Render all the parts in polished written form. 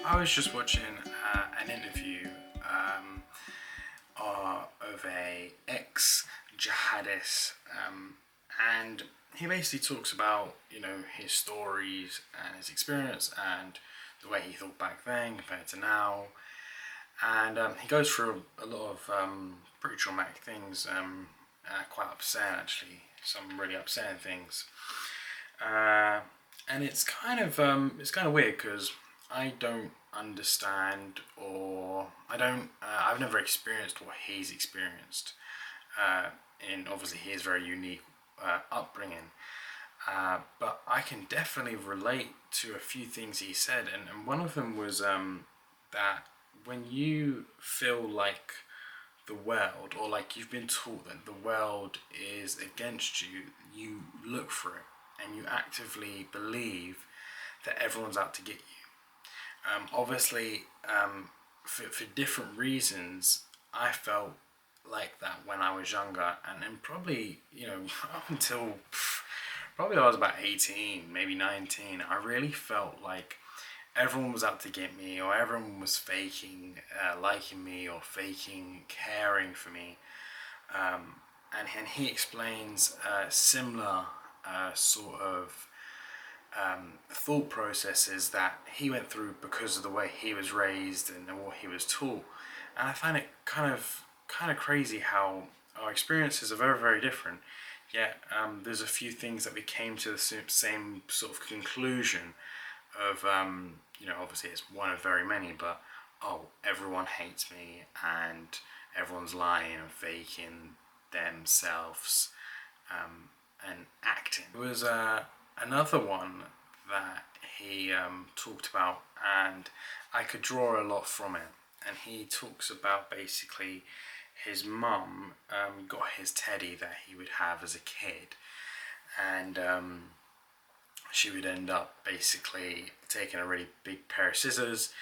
I was just watching an interview of a ex-jihadist, and he basically talks about his stories and his experience and the way he thought back then compared to now, and he goes through a lot of pretty traumatic things, quite upsetting actually, some really upsetting things. And it's kind of weird because I don't understand, or I've never experienced what he's experienced. In obviously his very unique upbringing, but I can definitely relate to a few things he said, and one of them was that when you feel like the world, or like you've been taught that the world is against you, you look for it and you actively believe that everyone's out to get you. Obviously, for different reasons, I felt like that when I was younger, and then probably, up until probably I was about 18, maybe 19, I really felt like everyone was out to get me, or everyone was faking liking me, or faking caring for me. And he explains similar sort of thought processes that he went through because of the way he was raised and what he was taught. And I find it kind of crazy how our experiences are very, very different. Yet there's a few things that we came to the same sort of conclusion of, obviously it's one of very many, but everyone hates me and everyone's lying and faking themselves, and acting. There was another one that he talked about, and I could draw a lot from it. And he talks about basically his mum got his teddy that he would have as a kid, and she would end up basically taking a really big pair of scissors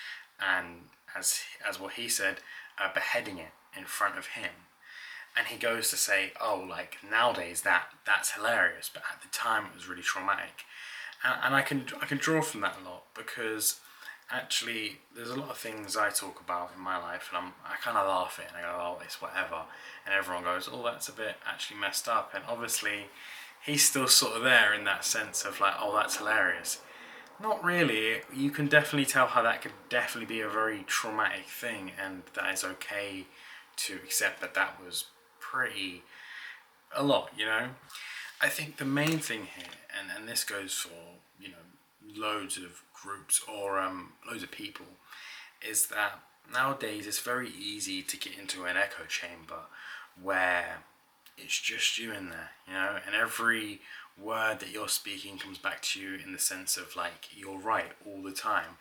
and, as what he said, beheading it in front of him. And he goes to say, like nowadays that's hilarious, but at the time it was really traumatic. And I can draw from that a lot, because actually there's a lot of things I talk about in my life, and I kind of laugh at it and I go, it's whatever, and everyone goes, that's a bit actually messed up. And obviously he's still sort of there in that sense of like, that's hilarious. Not really. You can definitely tell how that could definitely be a very traumatic thing, and that is okay to accept that was pretty a lot. I think the main thing here, and this goes for loads of groups, or loads of people, is that nowadays it's very easy to get into an echo chamber where it's just you in there, and every word that you're speaking comes back to you in the sense of like you're right all the time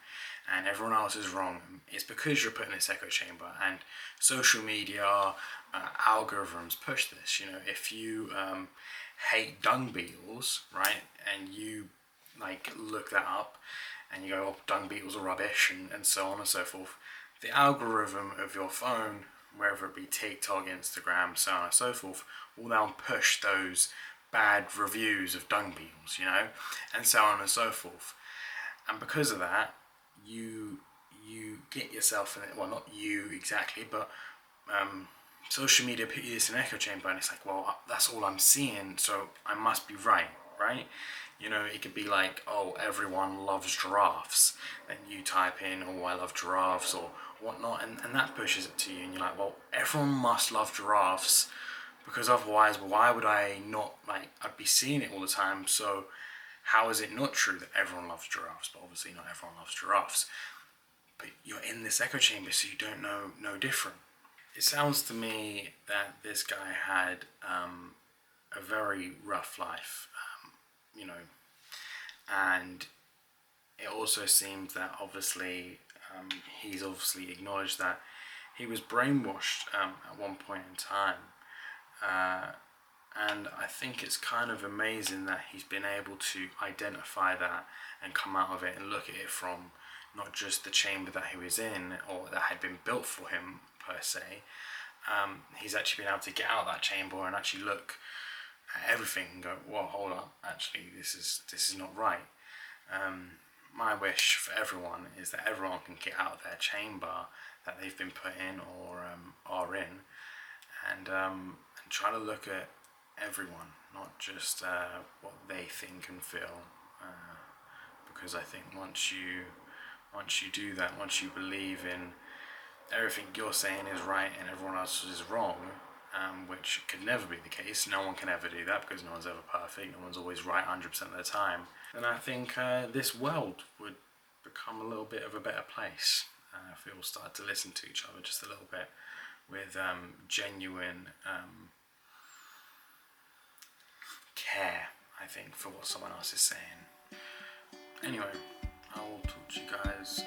and everyone else is wrong. It's because you're put in this echo chamber, and social media algorithms push this. If you hate dung beetles, right, and you like look that up and you go, dung beetles are rubbish, and so on and so forth, the algorithm of your phone, whether it be TikTok, Instagram, so on and so forth, will now push those bad reviews of dung beetles, and so on and so forth. And because of that, you get yourself in it. Well, not you exactly, but social media put you this in an echo chamber, and it's like, that's all I'm seeing, so I must be right? It could be like, everyone loves giraffes, and you type in, I love giraffes, or whatnot, and that pushes it to you, and you're like, everyone must love giraffes, because otherwise, why would I not, I'd be seeing it all the time, so how is it not true that everyone loves giraffes? But obviously not everyone loves giraffes. But you're in this echo chamber, so you don't know no different. It sounds to me that this guy had a very rough life, and it also seems that obviously he's obviously acknowledged that he was brainwashed at one point in time. And I think it's kind of amazing that he's been able to identify that and come out of it and look at it from not just the chamber that he was in, or that had been built for him per se. He's actually been able to get out of that chamber and actually look at everything and go, hold up, actually this is not right. my wish for everyone is that everyone can get out of their chamber that they've been put in or are in, and try to look at everyone, not just what they think and feel. Because I think once you do that, once you believe in everything you're saying is right and everyone else is wrong, which could never be the case. No one can ever do that because no one's ever perfect. No one's always right 100% of the time. Then I think this world would become a little bit of a better place if we all start to listen to each other just a little bit with genuine care, I think, for what someone else is saying. Anyway, I will talk to you guys